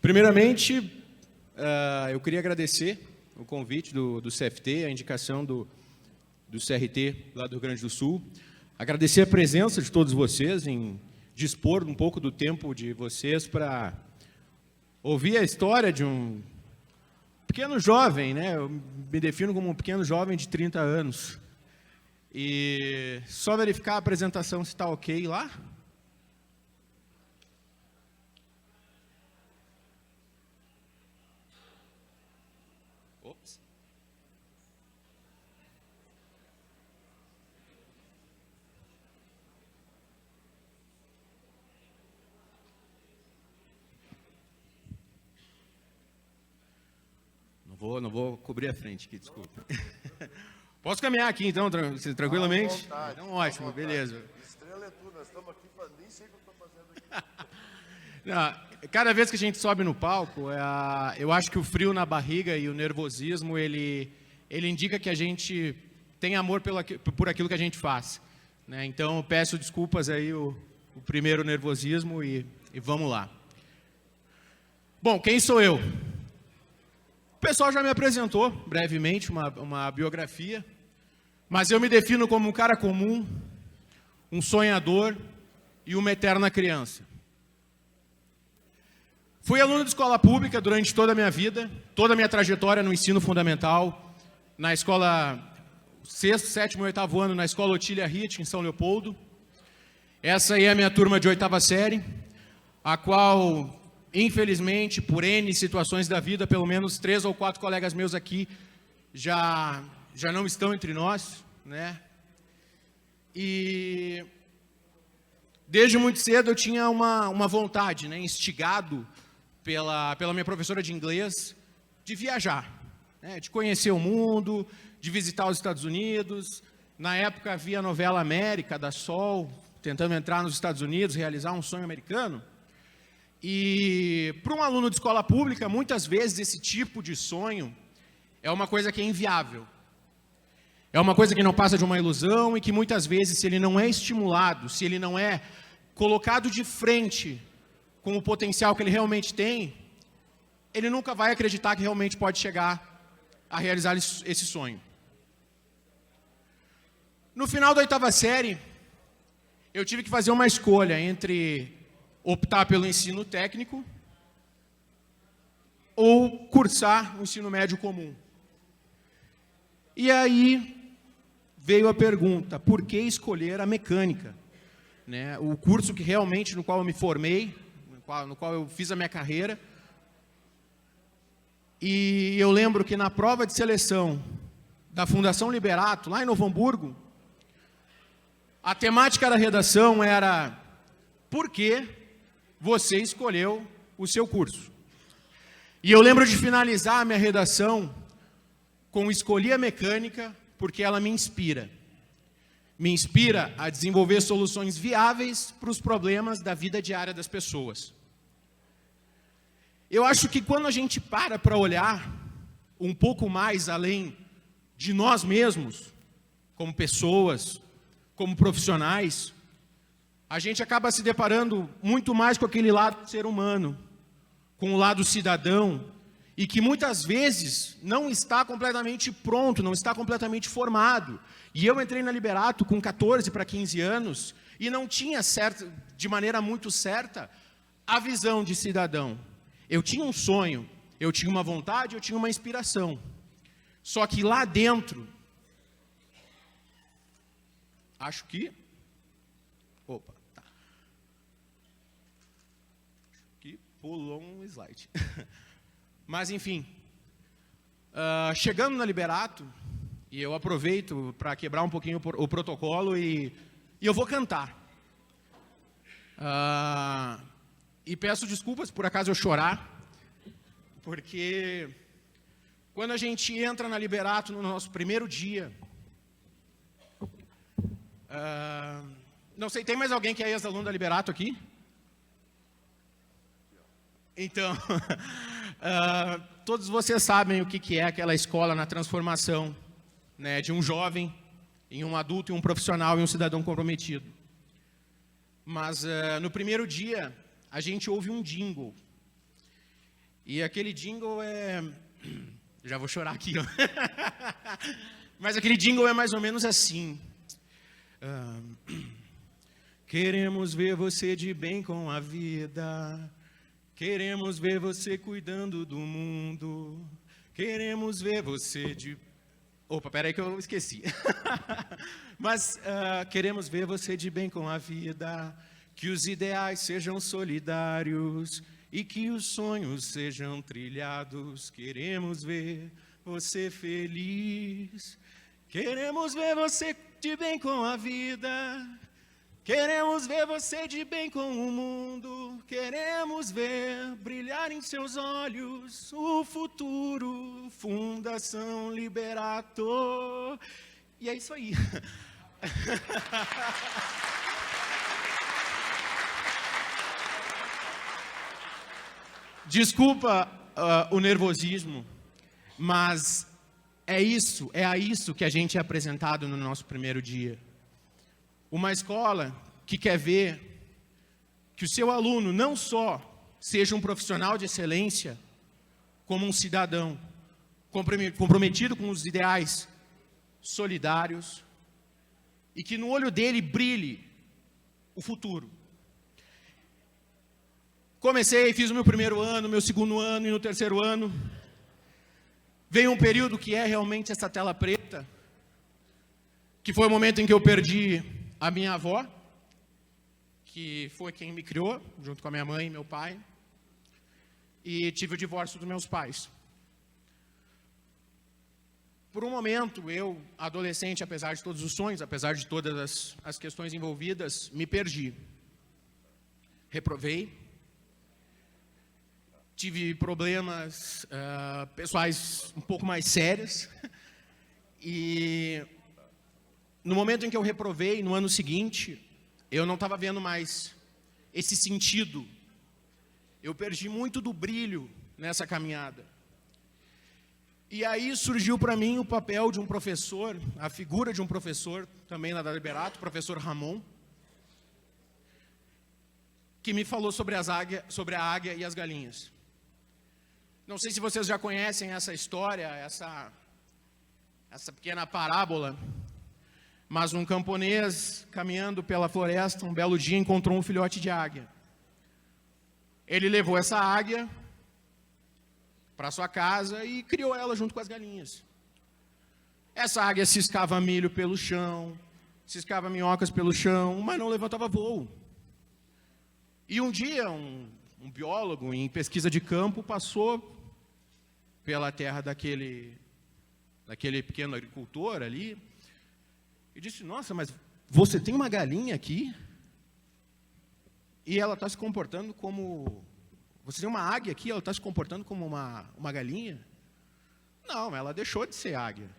Primeiramente, eu queria agradecer o convite do CFT, a indicação do CRT lá do Rio Grande do Sul. Agradecer a presença de todos vocês em dispor um pouco do tempo de vocês para ouvir a história de um pequeno jovem, né? Eu me defino como um pequeno jovem de 30 anos. E só verificar a apresentação se está ok lá. Ops. Não vou cobrir a frente aqui, desculpa. Posso caminhar aqui, então, tranquilamente? Vontade, então, ótimo, beleza. Estrela é tudo, nós estamos aqui, nem sei o que eu estou fazendo aqui. Não, cada vez que a gente sobe no palco, eu acho que o frio na barriga e o nervosismo, ele indica que a gente tem amor por aquilo que a gente faz. Né? Então, eu peço desculpas aí o primeiro nervosismo e vamos lá. Bom, quem sou eu? O pessoal já me apresentou brevemente uma biografia, mas eu me defino como um cara comum, um sonhador e uma eterna criança. Fui aluno de escola pública durante toda a minha vida, toda a minha trajetória no ensino fundamental, na escola 6º, 7º e 8º ano, na escola Otília Ritt, em São Leopoldo. Essa aí é a minha turma de 8ª série, a qual, infelizmente, por N situações da vida, pelo menos 3 ou 4 colegas meus aqui já não estão entre nós, né? E desde muito cedo eu tinha uma vontade, né, instigado pela minha professora de inglês, de viajar, né, de conhecer o mundo, de visitar os Estados Unidos. Na época havia a novela América, da Sol, tentando entrar nos Estados Unidos, realizar um sonho americano. E para um aluno de escola pública, muitas vezes esse tipo de sonho é uma coisa que é inviável. É uma coisa que não passa de uma ilusão e que muitas vezes, se ele não é estimulado, se ele não é colocado de frente com o potencial que ele realmente tem, ele nunca vai acreditar que realmente pode chegar a realizar esse sonho. No final da 8ª série, eu tive que fazer uma escolha entre optar pelo ensino técnico ou cursar o ensino médio comum. E aí veio a pergunta, por que escolher a mecânica? Né? O curso que realmente, no qual eu me formei, no qual eu fiz a minha carreira. E eu lembro que na prova de seleção da Fundação Liberato, lá em Novo Hamburgo, a temática da redação era: por que você escolheu o seu curso? E eu lembro de finalizar a minha redação com escolhi a mecânica porque ela me inspira. Me inspira a desenvolver soluções viáveis para os problemas da vida diária das pessoas. Eu acho que quando a gente para olhar um pouco mais além de nós mesmos, como pessoas, como profissionais, a gente acaba se deparando muito mais com aquele lado do ser humano, com o lado cidadão, e que muitas vezes não está completamente pronto, não está completamente formado. E eu entrei na Liberato com 14 para 15 anos e não tinha, de maneira muito certa, a visão de cidadão. Eu tinha um sonho, eu tinha uma vontade, eu tinha uma inspiração. Só que lá dentro, acho que... Opa, tá. Acho que pulou um slide. Mas, enfim, chegando na Liberato, e eu aproveito para quebrar um pouquinho o protocolo e eu vou cantar. E peço desculpas por acaso eu chorar, porque quando a gente entra na Liberato no nosso primeiro dia, não sei, tem mais alguém que é ex-aluno da Liberato aqui? Então, todos vocês sabem o que é aquela escola na transformação, né, de um jovem em um adulto, em um profissional, em um cidadão comprometido. Mas no primeiro dia, a gente ouve um jingle, E aquele jingle é... Já vou chorar aqui, ó. Mas aquele jingle é mais ou menos assim. Queremos ver você de bem com a vida. Queremos ver você cuidando do mundo. Queremos ver você de... Opa, peraí que eu esqueci. Mas queremos ver você de bem com a vida. Que os ideais sejam solidários. E que os sonhos sejam trilhados. Queremos ver você feliz. Queremos ver você de bem com a vida. Queremos ver você de bem com o mundo. Queremos ver brilhar em seus olhos o futuro. Fundação Liberator. E é isso aí. Desculpa o nervosismo, mas é a isso que a gente é apresentado no nosso primeiro dia. Uma escola que quer ver que o seu aluno não só seja um profissional de excelência, como um cidadão comprometido com os ideais solidários e que no olho dele brilhe o futuro. Fiz o meu primeiro ano, meu segundo ano e no terceiro ano. Veio um período que é realmente essa tela preta, que foi o momento em que eu perdi a minha avó, que foi quem me criou, junto com a minha mãe e meu pai, e tive o divórcio dos meus pais. Por um momento, eu, adolescente, apesar de todos os sonhos, apesar de todas as questões envolvidas, me perdi. Reprovei. Tive problemas pessoais um pouco mais sérios. E no momento em que eu reprovei, no ano seguinte, eu não estava vendo mais esse sentido. Eu perdi muito do brilho nessa caminhada. E aí surgiu para mim o papel de um professor, a figura de um professor, também lá da Liberato, o professor Ramon, que me falou sobre a águia e as galinhas. Não sei se vocês já conhecem essa história, essa pequena parábola, mas um camponês caminhando pela floresta, um belo dia encontrou um filhote de águia. Ele levou essa águia para sua casa e criou ela junto com as galinhas. Essa águia ciscava milho pelo chão, ciscava minhocas pelo chão, mas não levantava voo. E um dia, um biólogo em pesquisa de campo passou pela terra daquele pequeno agricultor ali e disse: nossa, mas você tem uma galinha aqui? E ela está se comportando como... Você tem uma águia aqui, ela está se comportando como uma galinha? Não, ela deixou de ser águia.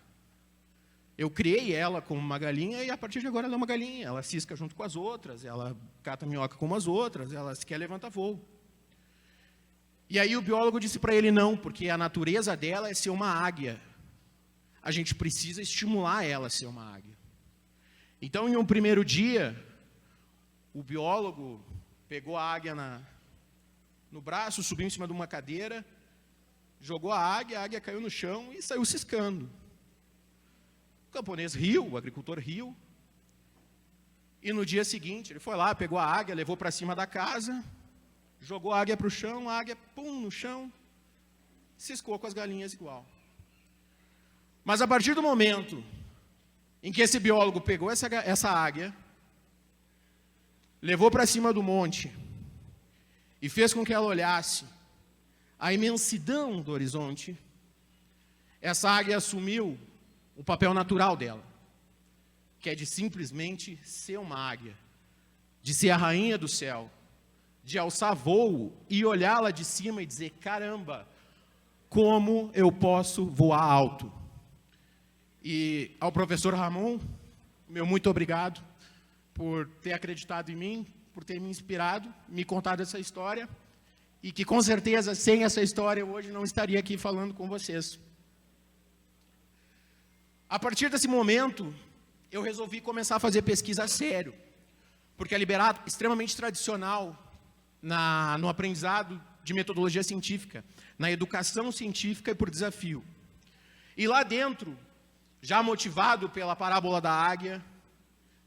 Eu criei ela como uma galinha e a partir de agora ela é uma galinha. Ela cisca junto com as outras, ela cata minhoca como as outras, ela sequer levanta voo. E aí o biólogo disse para ele: não, porque a natureza dela é ser uma águia. A gente precisa estimular ela a ser uma águia. Então, em um primeiro dia, o biólogo pegou a águia no braço, subiu em cima de uma cadeira, jogou a águia caiu no chão e saiu ciscando. O camponês riu, o agricultor riu. E no dia seguinte, ele foi lá, pegou a águia, levou para cima da casa, jogou a águia para o chão, a águia, pum, no chão, ciscou com as galinhas igual. Mas a partir do momento em que esse biólogo pegou essa águia, levou para cima do monte e fez com que ela olhasse a imensidão do horizonte, essa águia assumiu o papel natural dela, que é de simplesmente ser uma águia, de ser a rainha do céu, de alçar voo e olhar lá de cima e dizer: caramba, como eu posso voar alto. E ao professor Ramon, meu muito obrigado por ter acreditado em mim, por ter me inspirado, me contado essa história, e que com certeza sem essa história eu hoje não estaria aqui falando com vocês. A partir desse momento, eu resolvi começar a fazer pesquisa a sério, porque a Liberato é extremamente tradicional no aprendizado de metodologia científica, na educação científica e por desafio. E lá dentro, já motivado pela parábola da águia,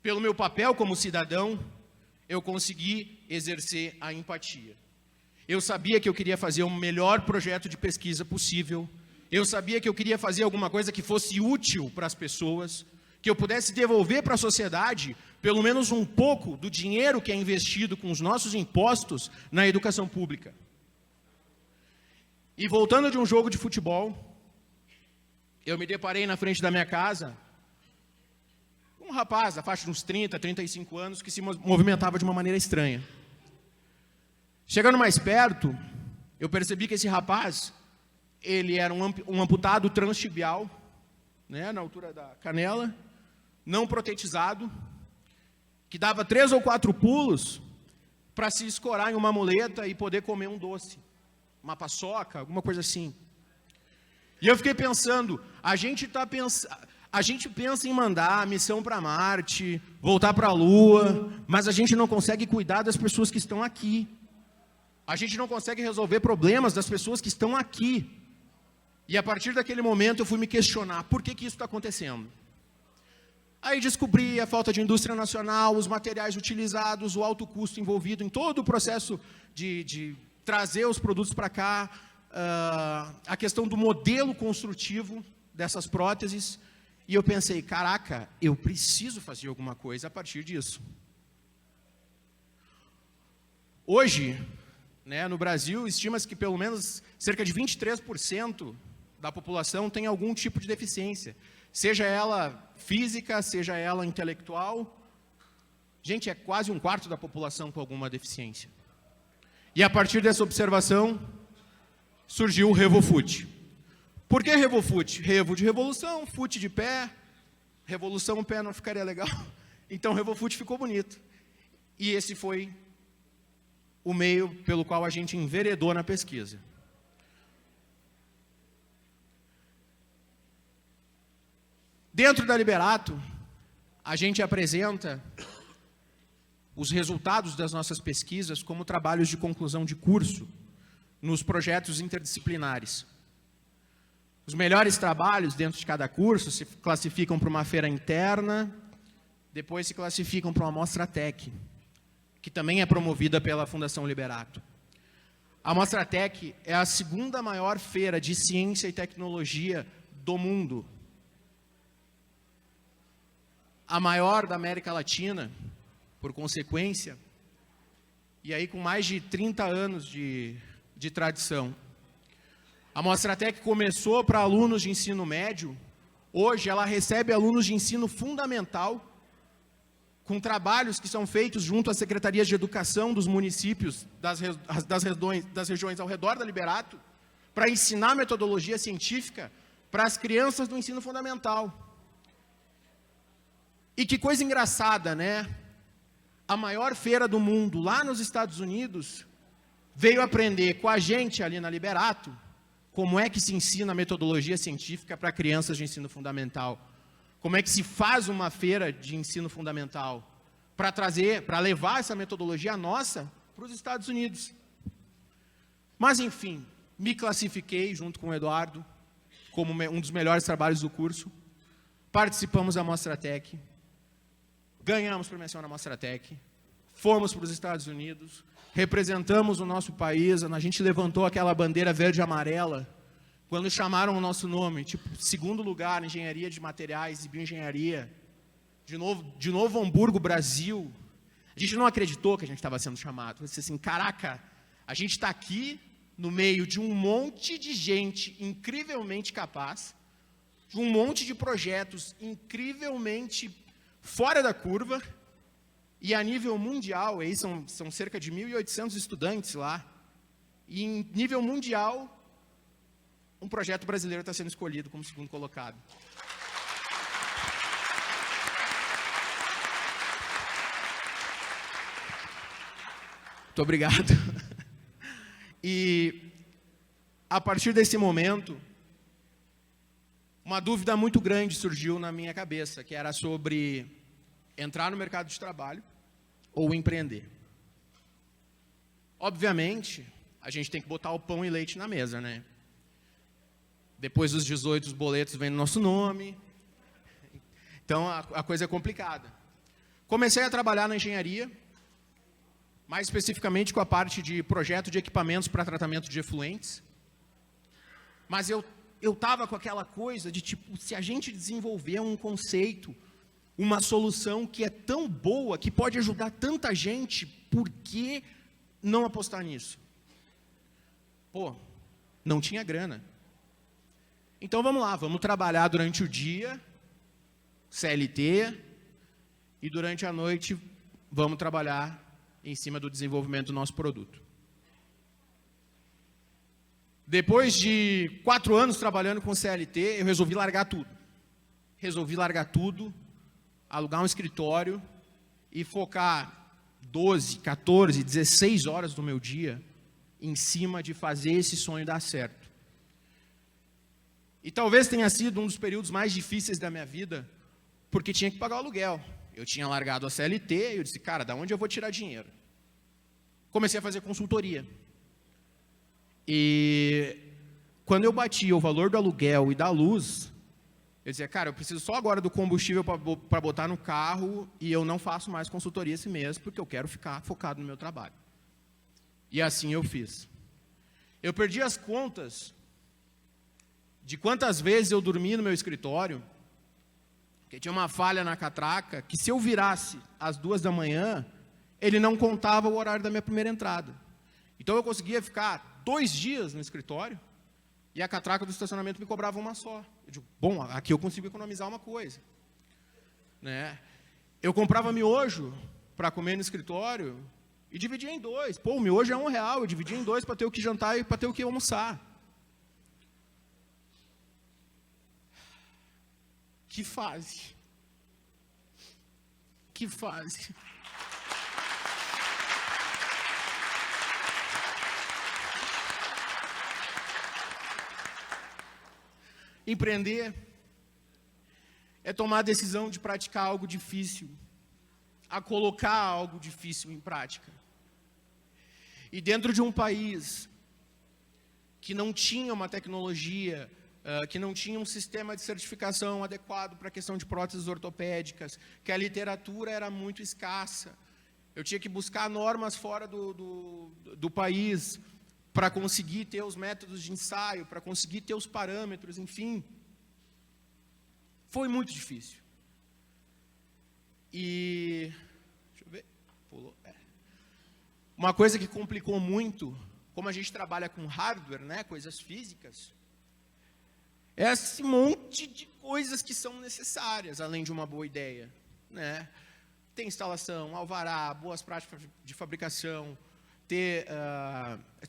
pelo meu papel como cidadão, eu consegui exercer a empatia. Eu sabia que eu queria fazer o melhor projeto de pesquisa possível. Eu sabia que eu queria fazer alguma coisa que fosse útil para as pessoas, que eu pudesse devolver para a sociedade pelo menos um pouco do dinheiro que é investido com os nossos impostos na educação pública. E voltando de um jogo de futebol, eu me deparei na frente da minha casa com um rapaz da faixa de uns 30, 35 anos que se movimentava de uma maneira estranha. Chegando mais perto, eu percebi que esse rapaz, ele era um amputado transtibial, né, na altura da canela, não protetizado, que dava 3 ou 4 pulos para se escorar em uma muleta e poder comer um doce, uma paçoca, alguma coisa assim. E eu fiquei pensando, a gente pensa em mandar a missão para Marte, voltar para a Lua, mas a gente não consegue cuidar das pessoas que estão aqui. A gente não consegue resolver problemas das pessoas que estão aqui. E a partir daquele momento eu fui me questionar, por que isso está acontecendo? Aí descobri a falta de indústria nacional, os materiais utilizados, o alto custo envolvido em todo o processo de trazer os produtos para cá, a questão do modelo construtivo dessas próteses. E eu pensei, caraca, eu preciso fazer alguma coisa a partir disso. Hoje, né, no Brasil, estima-se que pelo menos cerca de 23% da população tem algum tipo de deficiência, seja ela física, seja ela intelectual. Gente, é quase 1/4 da população com alguma deficiência. E a partir dessa observação, surgiu o RevoFoot. Por que RevoFoot? Revo de revolução, foot de pé, revolução pé não ficaria legal, então RevoFoot ficou bonito. E esse foi o meio pelo qual a gente enveredou na pesquisa. Dentro da Liberato, a gente apresenta os resultados das nossas pesquisas como trabalhos de conclusão de curso nos projetos interdisciplinares. Os melhores trabalhos dentro de cada curso se classificam para uma feira interna, depois se classificam para uma Mostratec, que também é promovida pela Fundação Liberato. A Mostratec é a 2ª maior feira de ciência e tecnologia do mundo. A maior da América Latina, por consequência, e aí com mais de 30 anos de tradição. A Mostratec começou para alunos de ensino médio, hoje ela recebe alunos de ensino fundamental, com trabalhos que são feitos junto às secretarias de educação dos municípios, das regiões ao redor da Liberato, para ensinar metodologia científica para as crianças do ensino fundamental. E que coisa engraçada, né? A maior feira do mundo, lá nos Estados Unidos, veio aprender com a gente ali na Liberato como é que se ensina metodologia científica para crianças de ensino fundamental. Como é que se faz uma feira de ensino fundamental para levar essa metodologia nossa para os Estados Unidos. Mas, enfim, me classifiquei junto com o Eduardo como um dos melhores trabalhos do curso. Participamos da Mostratec, ganhamos premiação na Mostratec, fomos para os Estados Unidos, representamos o nosso país, a gente levantou aquela bandeira verde e amarela, quando chamaram o nosso nome, tipo, 2º lugar, engenharia de materiais e bioengenharia, de novo Hamburgo, Brasil. A gente não acreditou que a gente estava sendo chamado. Disse assim, caraca, a gente está aqui no meio de um monte de gente incrivelmente capaz, de um monte de projetos incrivelmente fora da curva, e a nível mundial, aí são cerca de 1.800 estudantes lá, e em nível mundial, um projeto brasileiro está sendo escolhido como 2º colocado. Muito obrigado. E, a partir desse momento, uma dúvida muito grande surgiu na minha cabeça, que era sobre entrar no mercado de trabalho ou empreender. Obviamente, a gente tem que botar o pão e leite na mesa, né? Depois dos 18, os boletos vêm no nosso nome. Então, a coisa é complicada. Comecei a trabalhar na engenharia, mais especificamente com a parte de projeto de equipamentos para tratamento de efluentes. Mas eu estava com aquela coisa de, tipo, se a gente desenvolver um conceito, uma solução que é tão boa, que pode ajudar tanta gente, por que não apostar nisso? Pô, não tinha grana. Então vamos lá, vamos trabalhar durante o dia, CLT, e durante a noite vamos trabalhar em cima do desenvolvimento do nosso produto. Depois de 4 anos trabalhando com CLT, eu resolvi largar tudo. Alugar um escritório e focar 12, 14, 16 horas do meu dia em cima de fazer esse sonho dar certo. E talvez tenha sido um dos períodos mais difíceis da minha vida, porque tinha que pagar o aluguel. Eu tinha largado a CLT e eu disse, cara, da onde eu vou tirar dinheiro? Comecei a fazer consultoria. E quando eu batia o valor do aluguel e da luz, eu dizia, cara, eu preciso só agora do combustível para botar no carro e eu não faço mais consultoria esse mês, porque eu quero ficar focado no meu trabalho. E assim eu fiz. Eu perdi as contas de quantas vezes eu dormi no meu escritório, porque tinha uma falha na catraca, que se eu virasse às 2 da manhã, ele não contava o horário da minha primeira entrada. Então eu conseguia ficar 2 dias no escritório, e a catraca do estacionamento me cobrava uma só. Eu digo, bom, aqui eu consigo economizar uma coisa. Né? Eu comprava miojo para comer no escritório e dividia em 2. Pô, o miojo é R$1, eu dividia em 2 para ter o que jantar e para ter o que almoçar. Que fase. Que fase. Empreender é tomar a decisão de praticar algo difícil, a colocar algo difícil em prática. E dentro de um país que não tinha uma tecnologia, que não tinha um sistema de certificação adequado para a questão de próteses ortopédicas, que a literatura era muito escassa, eu tinha que buscar normas fora do país, para conseguir ter os métodos de ensaio, para conseguir ter os parâmetros, enfim. Foi muito difícil. E, deixa eu ver, pulou. Uma coisa que complicou muito, como a gente trabalha com hardware, né, coisas físicas, é esse monte de coisas que são necessárias, além de uma boa ideia. Né? Tem instalação, alvará, boas práticas de fabricação, ter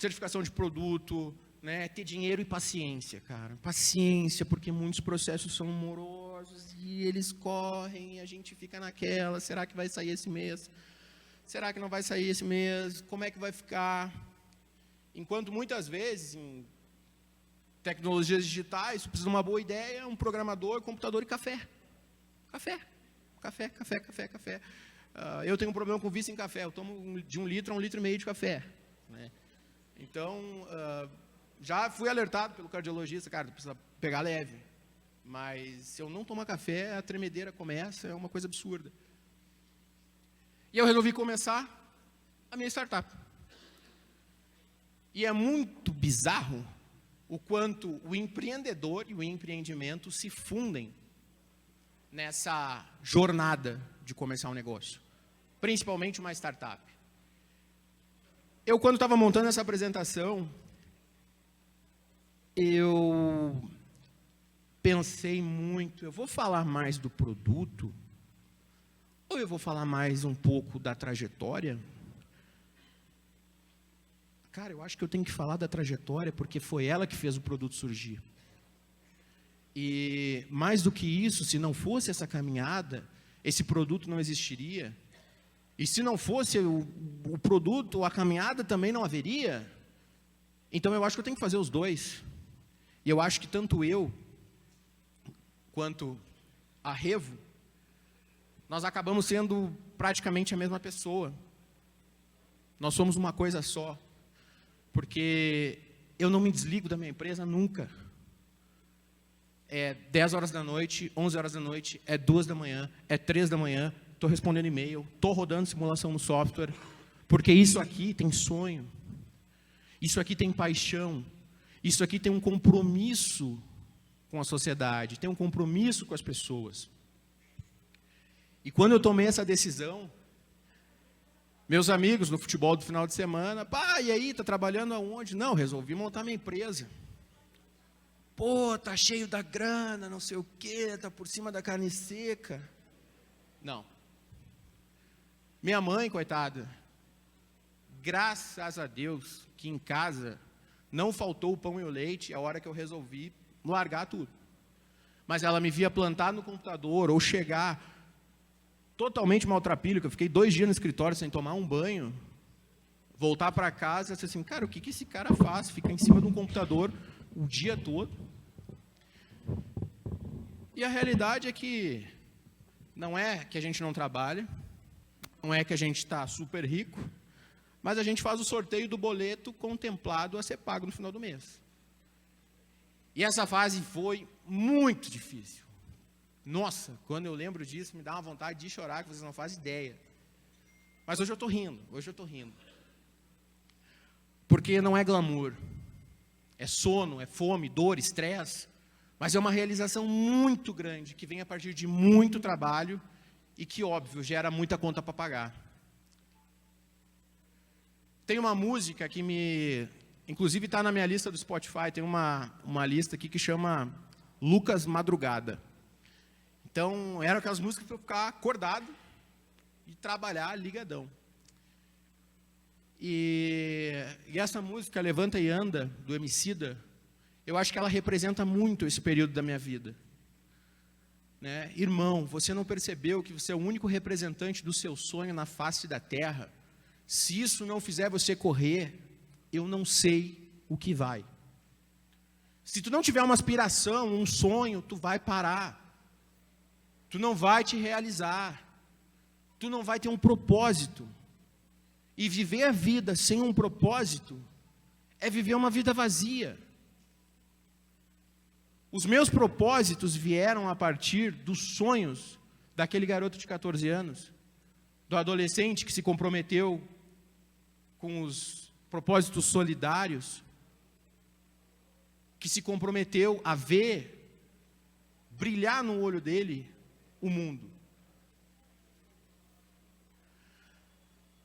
certificação de produto, né, ter dinheiro e paciência, cara. Paciência, porque muitos processos são morosos e eles correm e a gente fica naquela, será que vai sair esse mês? Será que não vai sair esse mês? Como é que vai ficar? Enquanto muitas vezes, em tecnologias digitais, você precisa de uma boa ideia, um programador, computador e café. Café. Eu tenho um problema com vício em café, eu tomo de 1 litro a 1,5 litro de café. Né? Então, já fui alertado pelo cardiologista, cara, precisa pegar leve. Mas se eu não tomar café, a tremedeira começa, é uma coisa absurda. E eu resolvi começar a minha startup. E é muito bizarro o quanto o empreendedor e o empreendimento se fundem nessa jornada de começar um negócio. Principalmente uma startup. Eu, quando estava montando essa apresentação, eu pensei muito, eu vou falar mais do produto ou eu vou falar mais um pouco da trajetória? Cara, eu acho que eu tenho que falar da trajetória porque foi ela que fez o produto surgir. E mais do que isso, se não fosse essa caminhada, esse produto não existiria. E se não fosse o produto, a caminhada também não haveria. Então eu acho que eu tenho que fazer os dois. E eu acho que tanto eu, quanto a Revo, nós acabamos sendo praticamente a mesma pessoa. Nós somos uma coisa só. porque eu não me desligo da minha empresa nunca. É 10 horas da noite, 11 horas da noite, é 2 da manhã, é 3 da manhã, estou respondendo e-mail, estou rodando simulação no software, porque isso aqui tem sonho, isso aqui tem paixão, isso aqui tem um compromisso com a sociedade, tem um compromisso com as pessoas. E quando eu tomei essa decisão, meus amigos no futebol do final de semana, pá, e aí, tá trabalhando aonde? Não, resolvi montar minha empresa. Pô, tá cheio da grana, não sei o quê, tá por cima da carne seca. Não. Minha mãe, coitada, graças a Deus que em casa não faltou o pão e o leite a hora que eu resolvi largar tudo. Mas ela me via plantar no computador ou chegar totalmente maltrapilho, que eu fiquei 2 dias no escritório sem tomar um banho, voltar para casa e dizer assim, cara, o que esse cara faz? Fica em cima de um computador o dia todo. E a realidade é que não é que a gente não trabalha, não é que a gente está super rico, mas a gente faz o sorteio do boleto contemplado a ser pago no final do mês. E essa fase foi muito difícil. Nossa, quando eu lembro disso, me dá uma vontade de chorar, que vocês não fazem ideia. Mas hoje eu estou rindo, Porque não é glamour. É sono, é fome, dor, estresse. Mas é uma realização muito grande, que vem a partir de muito trabalho e que, óbvio, gera muita conta para pagar. Tem uma música que inclusive está na minha lista do Spotify, tem uma lista aqui que chama Lucas Madrugada. Então, eram aquelas músicas para eu ficar acordado e trabalhar ligadão. E essa música, Levanta e Anda, do Emicida, eu acho que ela representa muito esse período da minha vida. Né? Irmão, você não percebeu que você é o único representante do seu sonho na face da terra? Se isso não fizer você correr, eu não sei o que vai. Se tu não tiver uma aspiração, um sonho, tu vai parar. Tu não vai te realizar. Tu não vai ter um propósito. E viver a vida sem um propósito é viver uma vida vazia. Os meus propósitos vieram a partir dos sonhos daquele garoto de 14 anos, do adolescente que se comprometeu com os propósitos solidários, que se comprometeu a ver brilhar no olho dele o mundo.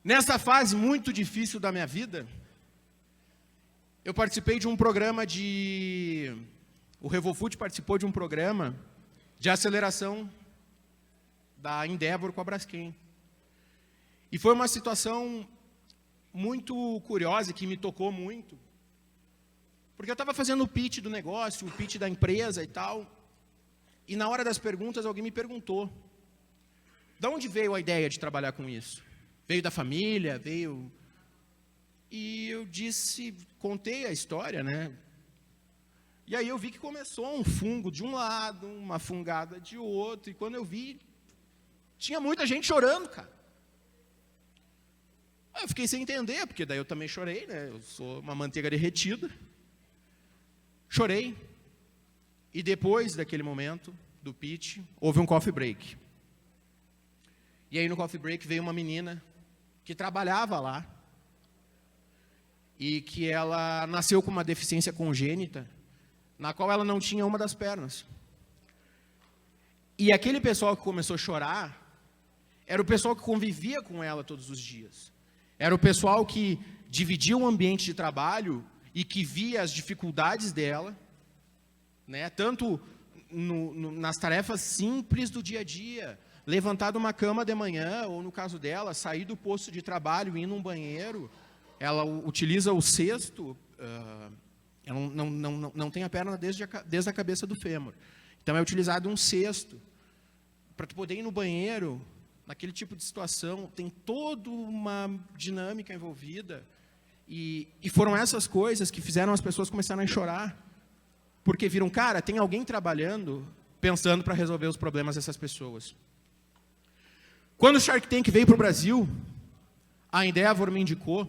Nessa fase muito difícil da minha vida, eu participei de um programa o RevoFood participou de um programa de aceleração da Endeavor com a Braskem. E foi uma situação muito curiosa, que me tocou muito, porque eu estava fazendo o pitch do negócio, o pitch da empresa e tal, e na hora das perguntas alguém me perguntou, de onde veio a ideia de trabalhar com isso? Veio da família, veio... E eu contei a história, né? E aí eu vi que começou um fungo de um lado, uma fungada de outro, e quando eu vi, tinha muita gente chorando, cara. Aí eu fiquei sem entender, porque daí eu também chorei, né? Eu sou uma manteiga derretida. Chorei. E depois daquele momento, do pitch, houve um coffee break. E aí no coffee break veio uma menina que trabalhava lá, e que ela nasceu com uma deficiência congênita, na qual ela não tinha uma das pernas. E aquele pessoal que começou a chorar, era o pessoal que convivia com ela todos os dias. Era o pessoal que dividia o ambiente de trabalho e que via as dificuldades dela, né? Tanto nas tarefas simples do dia a dia, levantar de uma cama de manhã, ou no caso dela, sair do posto de trabalho e ir num banheiro. Ela utiliza o cesto, ela não tem a perna desde a cabeça do fêmur. Então é utilizado um cesto. Para tu poder ir no banheiro, naquele tipo de situação, tem toda uma dinâmica envolvida. E foram essas coisas que fizeram as pessoas começarem a chorar. Porque viram, cara, tem alguém trabalhando, pensando para resolver os problemas dessas pessoas. Quando o Shark Tank veio para o Brasil, a Endeavor me indicou,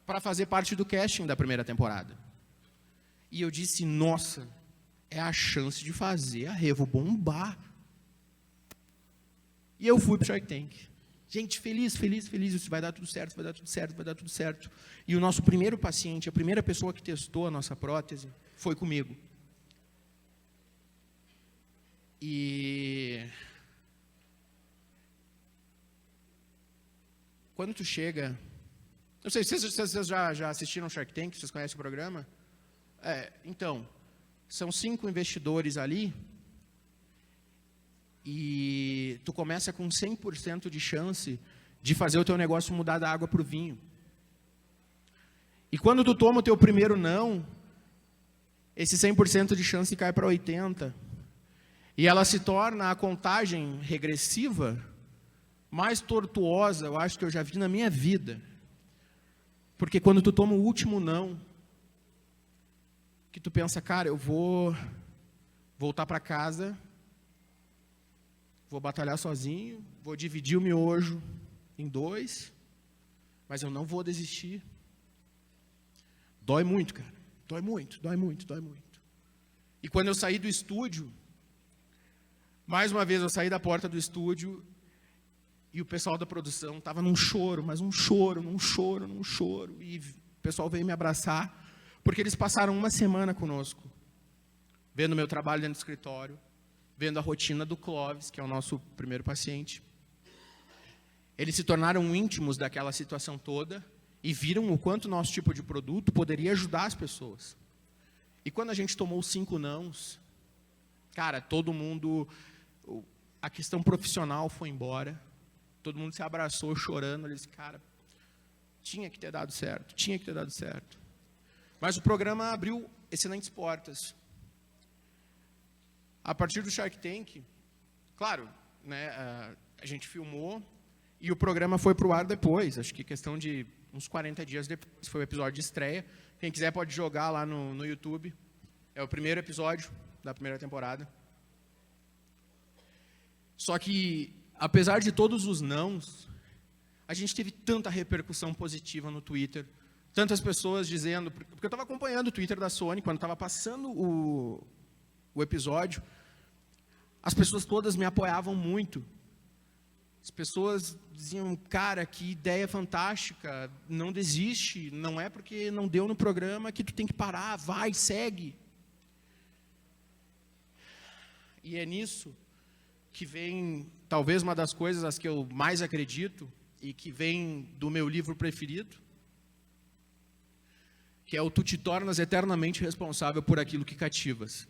para fazer parte do casting da primeira temporada. E eu disse, nossa, é a chance de fazer a Revo bombar. E eu fui para o Shark Tank. Gente, feliz, isso vai dar tudo certo, vai dar tudo certo, vai dar tudo certo. E o nosso primeiro paciente, a primeira pessoa que testou a nossa prótese, foi comigo. E quando tu chega... Não sei, vocês já assistiram Shark Tank? Vocês conhecem o programa? Então, são 5 investidores ali, e tu começa com 100% de chance de fazer o teu negócio mudar da água para o vinho. E quando tu toma o teu primeiro não, esse 100% de chance cai para 80%. E ela se torna a contagem regressiva mais tortuosa, eu acho que eu já vi na minha vida. Porque quando tu toma o último não, que tu pensa, cara, eu vou voltar para casa, vou batalhar sozinho, vou dividir o miojo em 2, mas eu não vou desistir. Dói muito, cara. Dói muito. E quando eu saí do estúdio, mais uma vez eu saí da porta do estúdio e o pessoal da produção estava num choro, mas num choro. E o pessoal veio me abraçar, porque eles passaram uma semana conosco, vendo meu trabalho dentro do escritório, vendo a rotina do Clóvis, que é o nosso primeiro paciente. Eles se tornaram íntimos daquela situação toda e viram o quanto o nosso tipo de produto poderia ajudar as pessoas. E quando a gente tomou 5 nãos, cara, todo mundo, a questão profissional foi embora, todo mundo se abraçou chorando, eles, cara, tinha que ter dado certo. Mas o programa abriu excelentes portas. A partir do Shark Tank, claro, né, a gente filmou e o programa foi para o ar depois, acho que questão de uns 40 dias depois, foi o episódio de estreia. Quem quiser pode jogar lá no YouTube. É o primeiro episódio da primeira temporada. Só que, apesar de todos os nãos, a gente teve tanta repercussão positiva no Twitter, tantas pessoas dizendo... Porque eu estava acompanhando o Twitter da Sony, quando estava passando o episódio, as pessoas todas me apoiavam muito. As pessoas diziam, cara, que ideia fantástica, não desiste, não é porque não deu no programa que tu tem que parar, vai, segue. E é nisso que vem, talvez, uma das coisas as que eu mais acredito, e que vem do meu livro preferido, que é o Tu te tornas eternamente responsável por aquilo que cativas.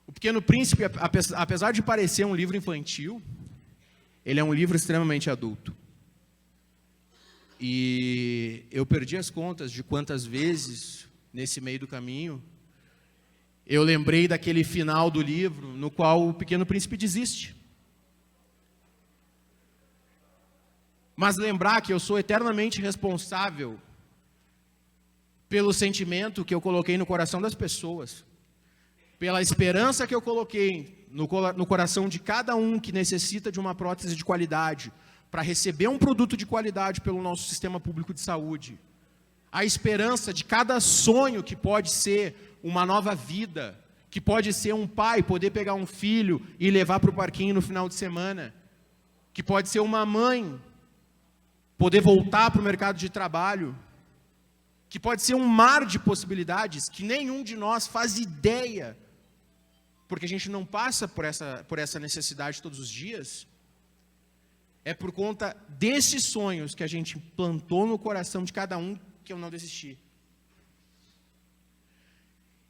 O Pequeno Príncipe, apesar de parecer um livro infantil, ele é um livro extremamente adulto. E eu perdi as contas de quantas vezes, nesse meio do caminho, eu lembrei daquele final do livro, no qual o Pequeno Príncipe desiste. Mas lembrar que eu sou eternamente responsável pelo sentimento que eu coloquei no coração das pessoas, pela esperança que eu coloquei no coração de cada um que necessita de uma prótese de qualidade, para receber um produto de qualidade pelo nosso sistema público de saúde. A esperança de cada sonho que pode ser uma nova vida, que pode ser um pai poder pegar um filho e levar para o parquinho no final de semana, que pode ser uma mãe poder voltar para o mercado de trabalho, que pode ser um mar de possibilidades que nenhum de nós faz ideia, porque a gente não passa por essa necessidade todos os dias. É por conta desses sonhos que a gente plantou no coração de cada um que eu não desisti.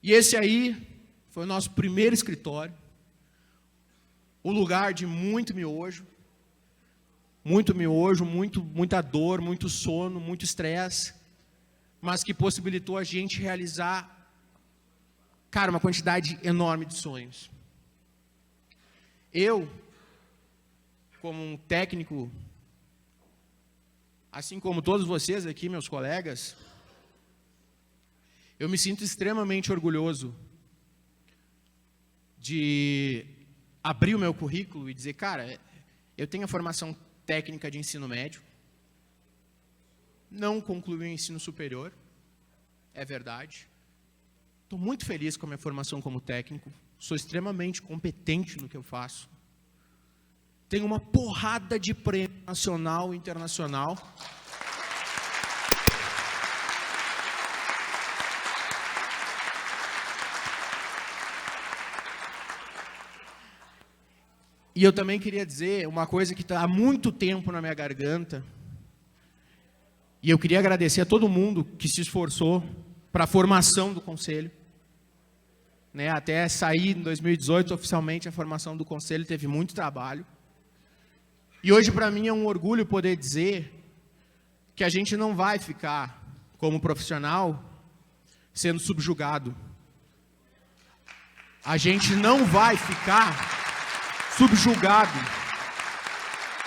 E esse aí foi o nosso primeiro escritório, o lugar de muito miojo, muita dor, muito sono, muito estresse, mas que possibilitou a gente realizar, cara, uma quantidade enorme de sonhos. Eu, como um técnico, assim como todos vocês aqui, meus colegas, eu me sinto extremamente orgulhoso de abrir o meu currículo e dizer, cara, eu tenho a formação técnica de ensino médio, não concluí o ensino superior, é verdade. Estou muito feliz com a minha formação como técnico, sou extremamente competente no que eu faço. Tenho uma porrada de prêmio nacional e internacional. E eu também queria dizer uma coisa que está há muito tempo na minha garganta. E eu queria agradecer a todo mundo que se esforçou para a formação do Conselho. Né, até sair em 2018, oficialmente, a formação do Conselho teve muito trabalho. E hoje, para mim, é um orgulho poder dizer que a gente não vai ficar, como profissional, sendo subjugado. A gente não vai ficar subjugado.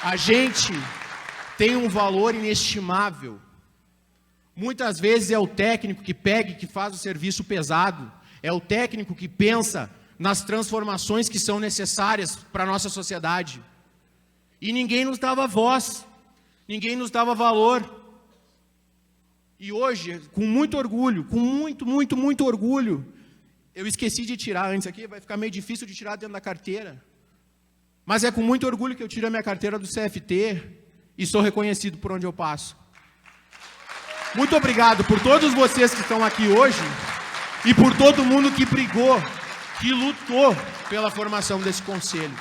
A gente tem um valor inestimável. Muitas vezes é o técnico que pega e que faz o serviço pesado. É o técnico que pensa nas transformações que são necessárias para a nossa sociedade. E ninguém nos dava voz, ninguém nos dava valor. E hoje, com muito orgulho, com muito orgulho, eu esqueci de tirar antes aqui, vai ficar meio difícil de tirar dentro da carteira. Mas é com muito orgulho que eu tiro a minha carteira do CFT e sou reconhecido por onde eu passo. Muito obrigado por todos vocês que estão aqui hoje e por todo mundo que brigou, que lutou pela formação desse conselho.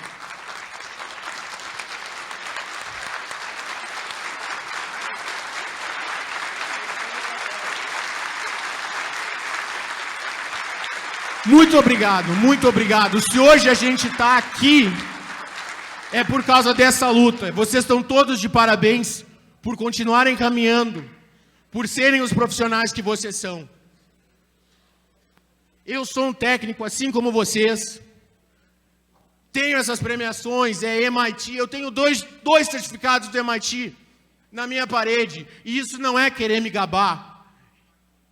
Muito obrigado, muito obrigado. Se hoje a gente está aqui, é por causa dessa luta. Vocês estão todos de parabéns por continuarem caminhando, por serem os profissionais que vocês são. Eu sou um técnico assim como vocês. Tenho essas premiações, é MIT. Eu tenho dois certificados do MIT na minha parede. E isso não é querer me gabar.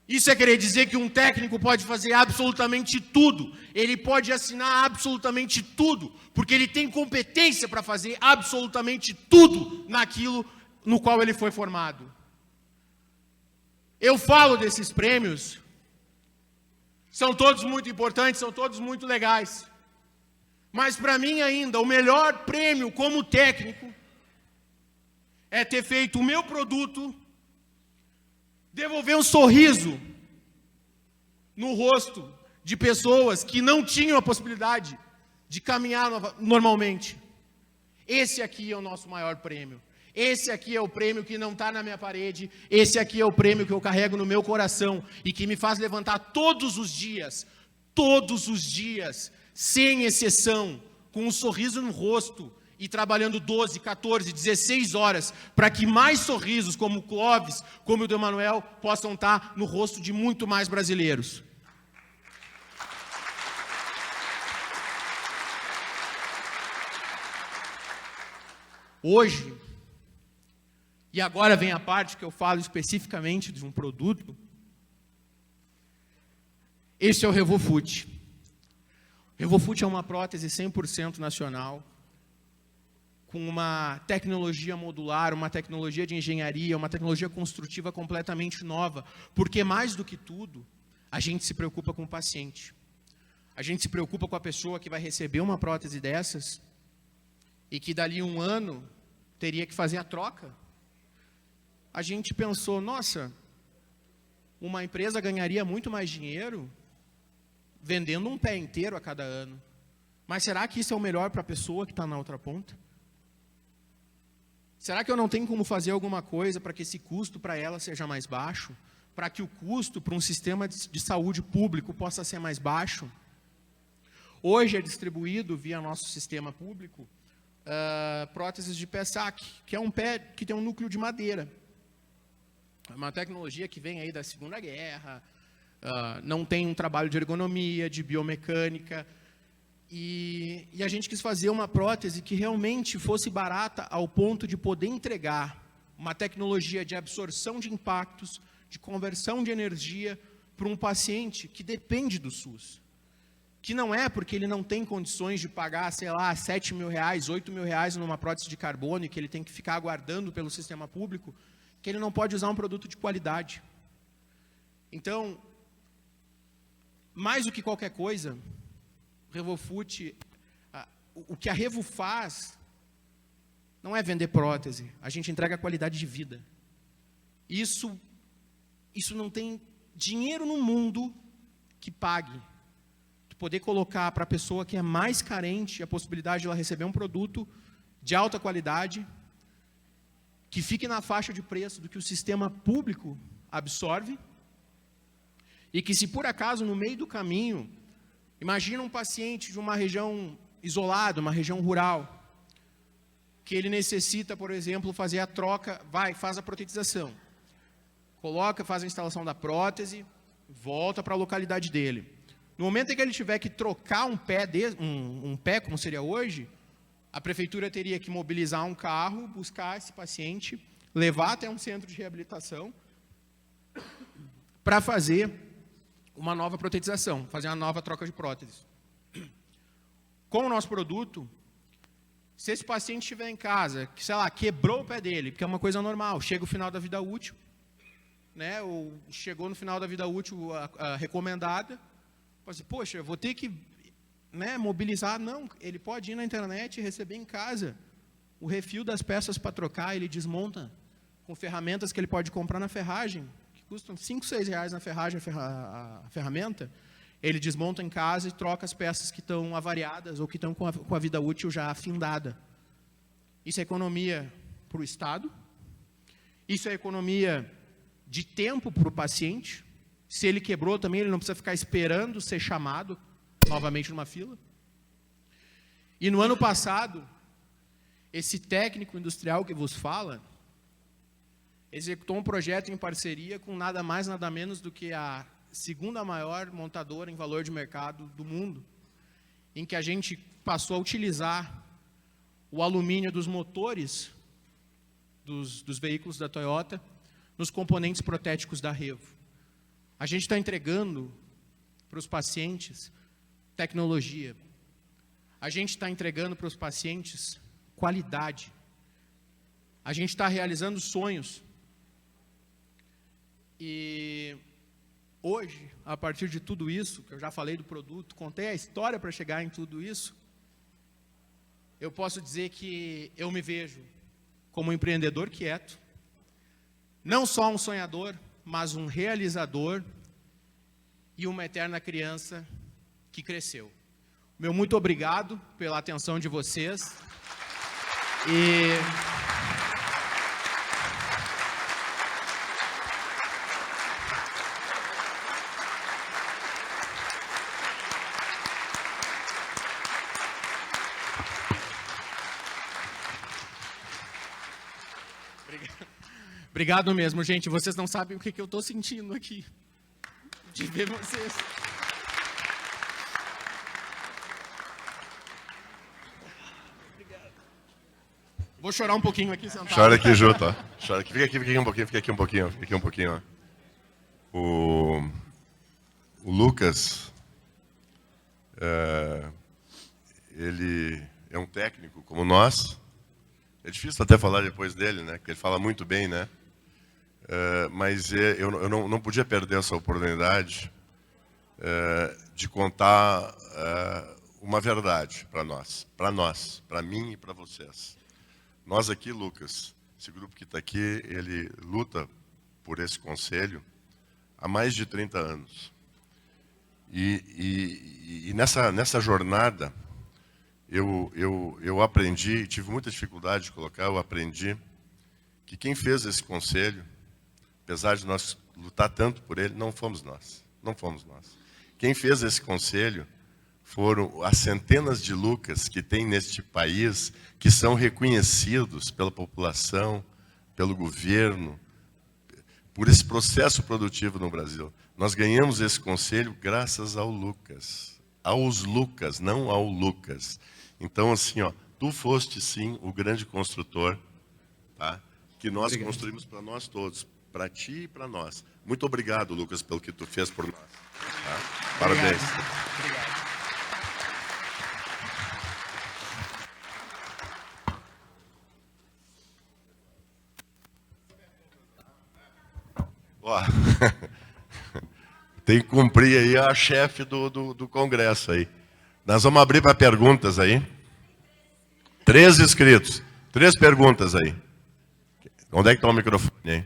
Isso é querer dizer que um técnico pode fazer absolutamente tudo. Ele pode assinar absolutamente tudo, porque ele tem competência para fazer absolutamente tudo naquilo no qual ele foi formado. Eu falo desses prêmios, são todos muito importantes, são todos muito legais. Mas para mim ainda, o melhor prêmio como técnico é ter feito o meu produto devolver um sorriso no rosto de pessoas que não tinham a possibilidade de caminhar normalmente. Esse aqui é o nosso maior prêmio. Esse aqui é o prêmio que não está na minha parede. Esse aqui é o prêmio que eu carrego no meu coração e que me faz levantar todos os dias, sem exceção, com um sorriso no rosto, e trabalhando 12, 14, 16 horas, para que mais sorrisos como o Clóvis, como o do Emanuel, possam estar no rosto de muito mais brasileiros. Hoje, e agora vem a parte que eu falo especificamente de um produto, esse é o RevoFoot. O RevoFoot é uma prótese 100% nacional, com uma tecnologia modular, uma tecnologia de engenharia, uma tecnologia construtiva completamente nova, porque mais do que tudo, a gente se preocupa com o paciente. A gente se preocupa com a pessoa que vai receber uma prótese dessas e que dali um ano teria que fazer a troca. A gente pensou, nossa, uma empresa ganharia muito mais dinheiro vendendo um pé inteiro a cada ano. Mas será que isso é o melhor para a pessoa que está na outra ponta? Será que eu não tenho como fazer alguma coisa para que esse custo para ela seja mais baixo? Para que o custo para um sistema de saúde público possa ser mais baixo? Hoje é distribuído via nosso sistema público próteses de pé saque, que é um pé que tem um núcleo de madeira. É uma tecnologia que vem aí da Segunda Guerra, não tem um trabalho de ergonomia, de biomecânica, e a gente quis fazer uma prótese que realmente fosse barata ao ponto de poder entregar uma tecnologia de absorção de impactos, de conversão de energia para um paciente que depende do SUS. Que não é porque ele não tem condições de pagar, sei lá, R$7.000, R$8.000 numa prótese de carbono e que ele tem que ficar aguardando pelo sistema público, que ele não pode usar um produto de qualidade. Então, mais do que qualquer coisa, RevoFoot, o que a Revo faz não é vender prótese, a gente entrega qualidade de vida. Isso não tem dinheiro no mundo que pague. Tu poder colocar para a pessoa que é mais carente a possibilidade de ela receber um produto de alta qualidade, que fique na faixa de preço do que o sistema público absorve, e que se por acaso no meio do caminho, imagina um paciente de uma região isolada, uma região rural, que ele necessita, por exemplo, fazer a troca, faz a protetização, faz a instalação da prótese, volta para a localidade dele. No momento em que ele tiver que trocar um pé, como seria hoje, a prefeitura teria que mobilizar um carro, buscar esse paciente, levar até um centro de reabilitação para fazer uma nova protetização, fazer uma nova troca de próteses. Com o nosso produto, se esse paciente estiver em casa, que, sei lá, quebrou o pé dele, porque é uma coisa normal, chega o final da vida útil, né, ou chegou no final da vida útil a recomendada, pode dizer, poxa, eu vou ter que, né, mobilizar. Não, ele pode ir na internet e receber em casa o refil das peças para trocar, ele desmonta com ferramentas que ele pode comprar na ferragem, que custam 5, 6 reais na ferragem a ferramenta. Ele desmonta em casa e troca as peças que estão avariadas ou que estão com a vida útil já afindada. Isso é economia para o Estado, isso é economia de tempo para o paciente. Se ele quebrou também, ele não precisa ficar esperando ser chamado novamente numa fila. E no ano passado, esse técnico industrial que vos fala, executou um projeto em parceria com nada mais, nada menos do que a segunda maior montadora em valor de mercado do mundo, em que a gente passou a utilizar o alumínio dos motores dos veículos da Toyota nos componentes protéticos da Revo. A gente está entregando para os pacientes tecnologia. A gente está entregando para os pacientes qualidade. A gente está realizando sonhos. E hoje, a partir de tudo isso, que eu já falei do produto, contei a história para chegar em tudo isso, eu posso dizer que eu me vejo como um empreendedor quieto, não só um sonhador, mas um realizador e uma eterna criança que cresceu. Meu muito obrigado pela atenção de vocês. Obrigado mesmo, gente. Vocês não sabem o que eu estou sentindo aqui, de ver vocês. Obrigado. Vou chorar um pouquinho aqui sentado. Chora aqui junto, ó. Chora aqui. Fica aqui um pouquinho, ó. O Lucas, ele é um técnico como nós. É difícil até falar depois dele, né? Porque ele fala muito bem, né? Mas eu não podia perder essa oportunidade de contar uma verdade para nós, para mim e para vocês. Nós aqui, Lucas, esse grupo que está aqui, ele luta por esse conselho há mais de 30 anos. E nessa jornada, eu aprendi, tive muita dificuldade de colocar, eu aprendi que quem fez esse conselho, apesar de nós lutar tanto por ele, não fomos nós. Quem fez esse conselho foram as centenas de Lucas que tem neste país, que são reconhecidos pela população, pelo governo, por esse processo produtivo no Brasil. Nós ganhamos esse conselho graças ao Lucas. Aos Lucas, não ao Lucas. Então, assim, ó, tu foste, sim, o grande construtor, tá? Que nós construímos para nós todos, para ti e para nós. Muito obrigado, Lucas, pelo que tu fez por nós. Tá? Parabéns. Obrigado. Ó, tem que cumprir aí a chefe do Congresso aí. Nós vamos abrir para perguntas aí. 3 inscritos. 3 perguntas aí. Onde é que está o microfone aí?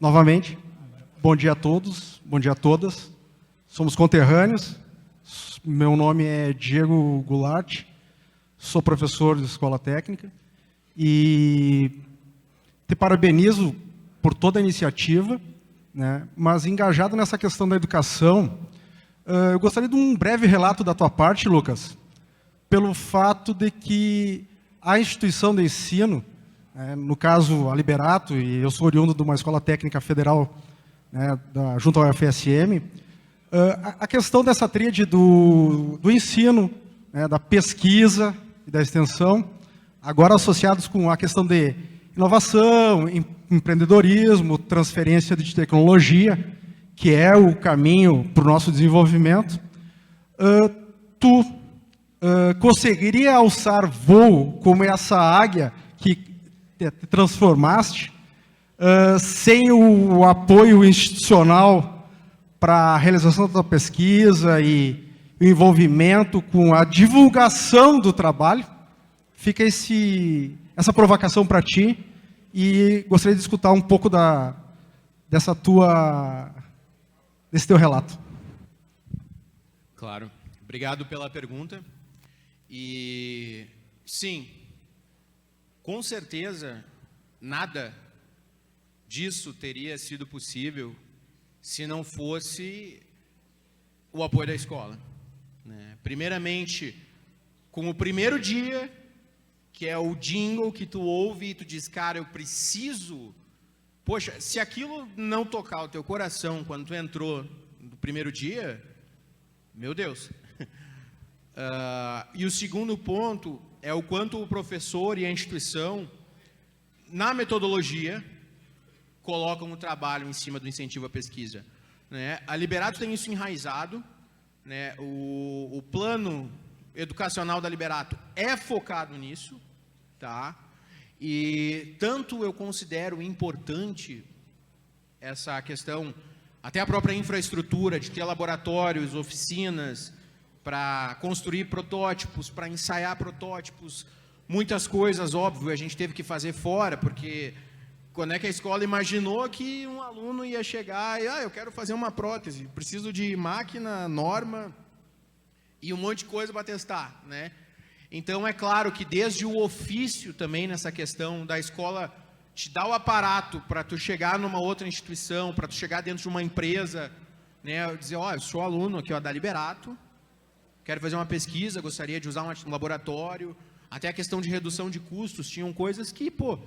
Novamente, bom dia a todos, bom dia a todas. Somos conterrâneos. Meu nome é Diego Goulart, sou professor de escola técnica e te parabenizo por toda a iniciativa, né? Mas engajado nessa questão da educação, eu gostaria de um breve relato da tua parte, Lucas, pelo fato de que a instituição de ensino, no caso, a Liberato, e eu sou oriundo de uma escola técnica federal, né, junto ao UFSM, a questão dessa tríade do ensino, né, da pesquisa e da extensão, agora associados com a questão de inovação, empreendedorismo, transferência de tecnologia, que é o caminho para o nosso desenvolvimento, tu conseguiria alçar voo como essa águia que te transformaste, sem o apoio institucional para a realização da pesquisa e o envolvimento com a divulgação do trabalho? Fica essa provocação para ti e gostaria de escutar um pouco desse teu relato. Claro. Obrigado pela pergunta. E, sim, com certeza, nada disso teria sido possível se não fosse o apoio da escola, né? Primeiramente, com o primeiro dia, que é o jingle que tu ouve e tu diz, cara, eu preciso... Poxa, se aquilo não tocar o teu coração quando tu entrou no primeiro dia, meu Deus. E o segundo ponto é o quanto o professor e a instituição, na metodologia, colocam o trabalho em cima do incentivo à pesquisa, né? A Liberato tem isso enraizado, né? O plano educacional da Liberato é focado nisso, tá? E tanto eu considero importante essa questão, até a própria infraestrutura de ter laboratórios, oficinas, para construir protótipos, para ensaiar protótipos, muitas coisas, óbvio, a gente teve que fazer fora, porque quando é que a escola imaginou que um aluno ia chegar e, eu quero fazer uma prótese, preciso de máquina, norma e um monte de coisa para testar, né? Então, é claro que desde o ofício também, nessa questão da escola, te dá o aparato para tu chegar numa outra instituição, para tu chegar dentro de uma empresa, né? Dizer, eu sou aluno aqui, da Liberato, quero fazer uma pesquisa, gostaria de usar um laboratório, até a questão de redução de custos, tinham coisas que, o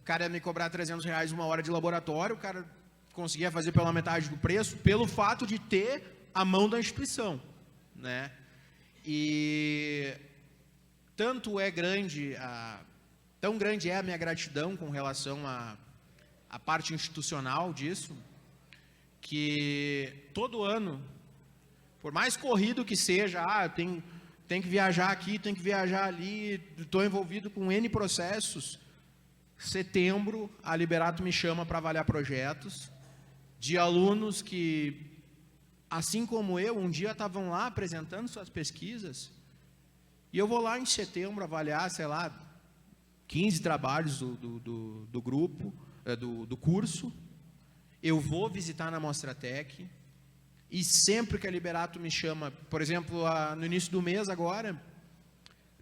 cara ia me cobrar R$300 uma hora de laboratório, o cara conseguia fazer pela metade do preço, pelo fato de ter a mão da instituição, né? E tanto é grande, tão grande é a minha gratidão com relação à parte institucional disso, que todo ano, por mais corrido que seja, tem que viajar aqui, tem que viajar ali, estou envolvido com N processos. Setembro, a Liberato me chama para avaliar projetos de alunos que, assim como eu, um dia estavam lá apresentando suas pesquisas, e eu vou lá em setembro avaliar, 15 trabalhos do grupo, do curso. Eu vou visitar na Mostratec, e sempre que a Liberato me chama, por exemplo, no início do mês agora,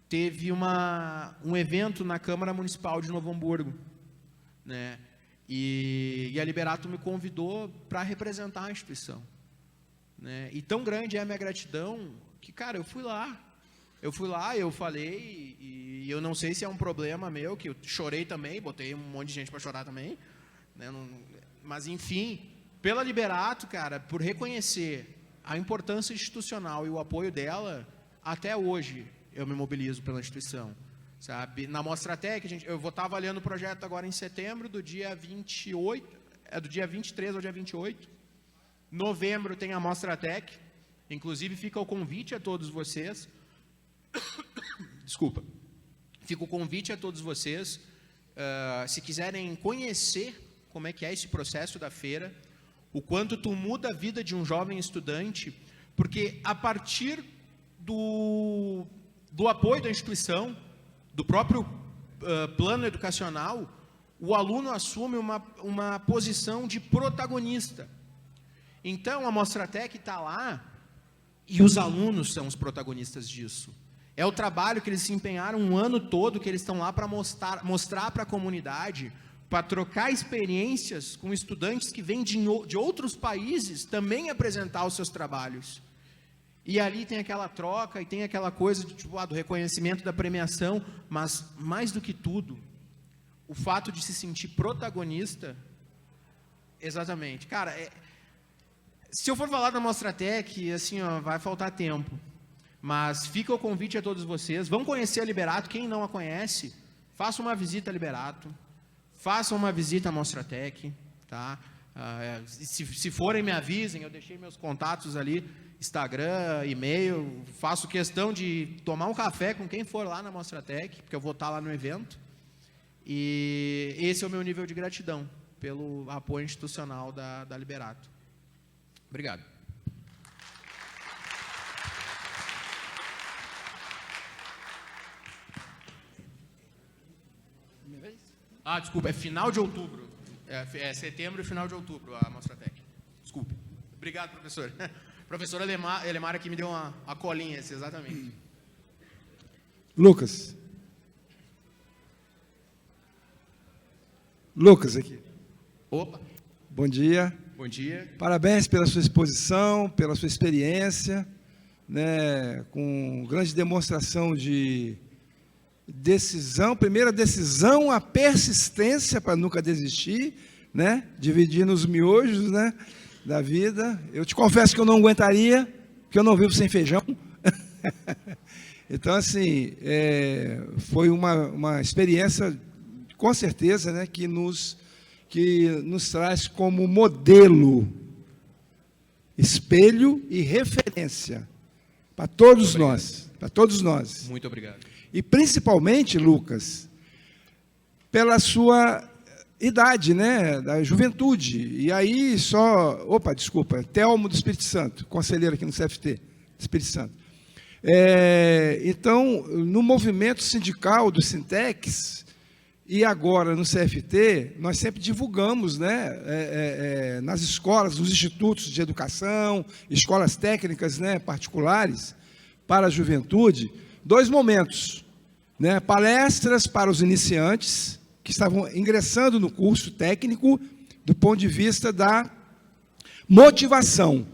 teve um evento na Câmara Municipal de Novo Hamburgo, né? E a Liberato me convidou para representar a instituição, né? E tão grande é a minha gratidão que, cara, eu fui lá, eu falei, e eu não sei se é um problema meu, que eu chorei também, botei um monte de gente para chorar também, né? Mas, enfim, pela Liberato, cara, por reconhecer a importância institucional e o apoio dela, até hoje eu me mobilizo pela instituição, sabe? Na Mostratec, eu vou estar avaliando o projeto agora em setembro, do dia 28, do dia 23 ao dia 28. Novembro tem a Mostratec, inclusive fica o convite a todos vocês. Desculpa. Fica o convite a todos vocês, se quiserem conhecer como é que é esse processo da feira, o quanto tu muda a vida de um jovem estudante, porque a partir do apoio da instituição, do próprio plano educacional, o aluno assume uma posição de protagonista. Então, a Mostratec está lá e os alunos são os protagonistas disso. É o trabalho que eles se empenharam um ano todo, que eles estão lá para mostrar para a comunidade, para trocar experiências com estudantes que vêm de outros países também apresentar os seus trabalhos. E ali tem aquela troca e tem aquela coisa de, tipo, do reconhecimento da premiação, mas, mais do que tudo, o fato de se sentir protagonista, exatamente. Cara, se eu for falar da Mostratec, assim, vai faltar tempo. Mas fica o convite a todos vocês. Vão conhecer a Liberato. Quem não a conhece, faça uma visita a Liberato. Façam uma visita à Mostratec. Tá? Se forem, me avisem. Eu deixei meus contatos ali. Instagram, e-mail. Faço questão de tomar um café com quem for lá na Mostratec, porque eu vou estar lá no evento. E esse é o meu nível de gratidão pelo apoio institucional da Liberato. Obrigado. Desculpa, é final de outubro. É setembro e final de outubro a Mostratec. Desculpe. Obrigado, professor. Professor Elemara aqui me deu a colinha, exatamente. Lucas aqui. Opa. Bom dia. Bom dia. Parabéns pela sua exposição, pela sua experiência, né, com grande demonstração de decisão, primeira decisão, a persistência para nunca desistir, né, dividindo os miojos, né, da vida. Eu te confesso que eu não aguentaria, porque eu não vivo sem feijão. Então, assim, foi uma experiência, com certeza, né, que nos traz como modelo, espelho e referência para todos nós. Para todos nós. Muito obrigado. E principalmente, Lucas, pela sua idade, né, da juventude. E aí Telmo do Espírito Santo, conselheiro aqui no CFT, Espírito Santo. Então, no movimento sindical do Sintex, e agora no CFT, nós sempre divulgamos, né, nas escolas, nos institutos de educação, escolas técnicas, né, particulares, para a juventude, 2 momentos, né, palestras para os iniciantes, que estavam ingressando no curso técnico, do ponto de vista da motivação,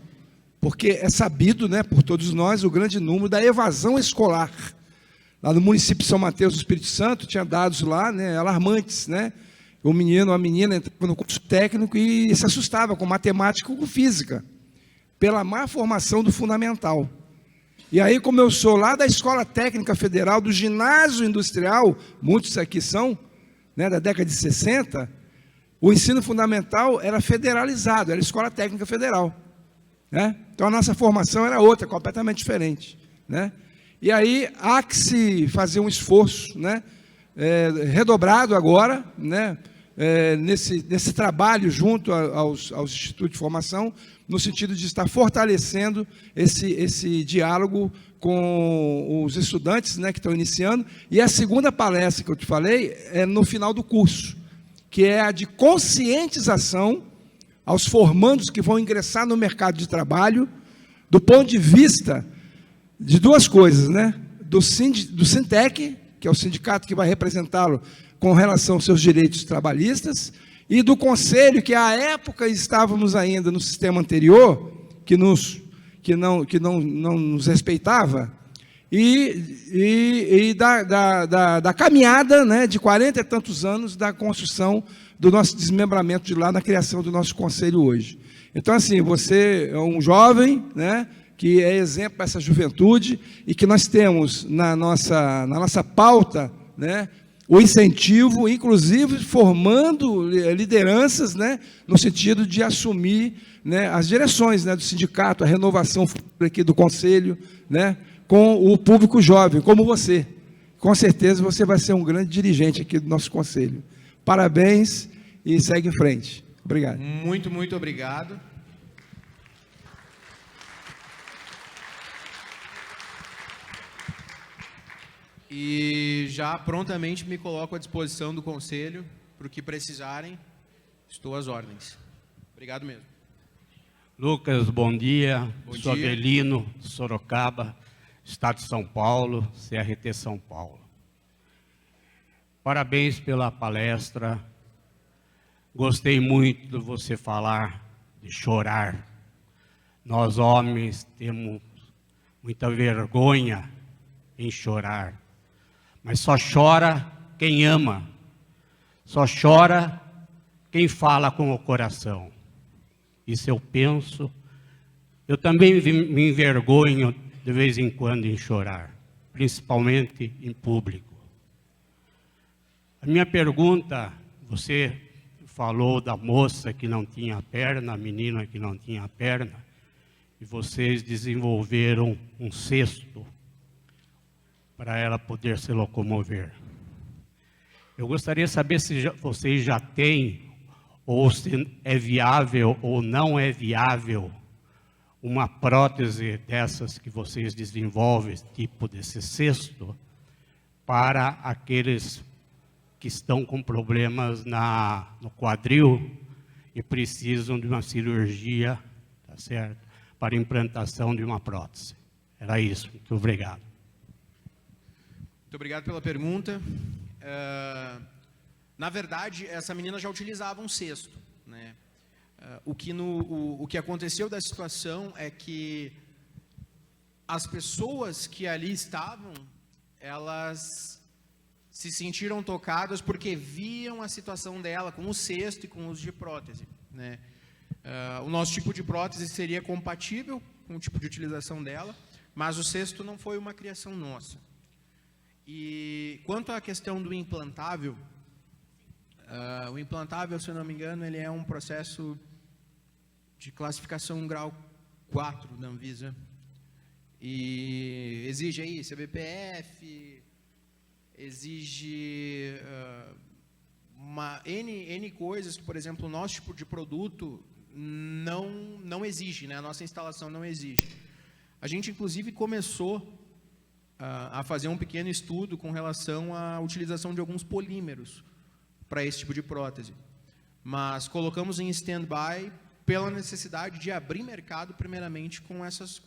porque é sabido, né, por todos nós, o grande número da evasão escolar. Lá no município de São Mateus do Espírito Santo, tinha dados lá, né, alarmantes, né? O menino, a menina entrava no curso técnico e se assustava com matemática ou com física, pela má formação do fundamental. E aí, como eu sou lá da Escola Técnica Federal, do Ginásio Industrial, muitos aqui são, né, da década de 60, o ensino fundamental era federalizado, era Escola Técnica Federal, né? Então, a nossa formação era outra, completamente diferente, né? E aí, há que se fazer um esforço, né, redobrado agora, né, nesse trabalho junto aos institutos de formação, no sentido de estar fortalecendo esse diálogo com os estudantes, né, que estão iniciando. E a segunda palestra que eu te falei é no final do curso, que é a de conscientização aos formandos que vão ingressar no mercado de trabalho, do ponto de vista de 2 coisas, né? Do Sintec, que é o sindicato que vai representá-lo com relação aos seus direitos trabalhistas, e do Conselho, que à época estávamos ainda no sistema anterior, que não nos respeitava, e da caminhada, né, de 40 e tantos anos da construção do nosso desmembramento de lá, na criação do nosso Conselho hoje. Então, assim, você é um jovem, né, que é exemplo para essa juventude e que nós temos na nossa pauta, né, o incentivo, inclusive formando lideranças, né, no sentido de assumir, né, as direções, né, do sindicato, a renovação aqui do conselho, né, com o público jovem, como você. Com certeza você vai ser um grande dirigente aqui do nosso conselho. Parabéns e segue em frente. Obrigado. Muito, muito obrigado. E já prontamente me coloco à disposição do conselho para o que precisarem. Estou às ordens. Obrigado mesmo. Lucas, bom dia. Bom Sou dia. Avelino, Sorocaba, Estado de São Paulo, CRT São Paulo. Parabéns pela palestra. Gostei muito de você falar de chorar. Nós, homens, temos muita vergonha em chorar. Mas só chora quem ama. Só chora quem fala com o coração. Isso eu penso. Eu também me envergonho de vez em quando em chorar, principalmente em público. A minha pergunta, você falou da moça que não tinha perna, a menina que não tinha perna, e vocês desenvolveram um cesto para ela poder se locomover. Eu gostaria de saber se vocês já têm, ou se é viável ou não é viável, uma prótese dessas que vocês desenvolvem, tipo desse cesto, para aqueles que estão com problemas no quadril e precisam de uma cirurgia, tá certo? Para implantação de uma prótese. Era isso. Muito obrigado. Muito obrigado pela pergunta. Na verdade, essa menina já utilizava um cesto, né? O que aconteceu da situação é que as pessoas que ali estavam, elas se sentiram tocadas porque viam a situação dela com o cesto e com o uso de prótese, né? O nosso tipo de prótese seria compatível com o tipo de utilização dela, mas o cesto não foi uma criação nossa. E quanto à questão do implantável, o implantável, se eu não me engano, ele é um processo de classificação grau 4 da Anvisa. E exige aí CBPF, exige N coisas que, por exemplo, o nosso tipo de produto não exige, né? A nossa instalação não exige. A gente, inclusive, começou a fazer um pequeno estudo com relação à utilização de alguns polímeros para esse tipo de prótese. Mas colocamos em stand-by pela necessidade de abrir mercado, primeiramente, com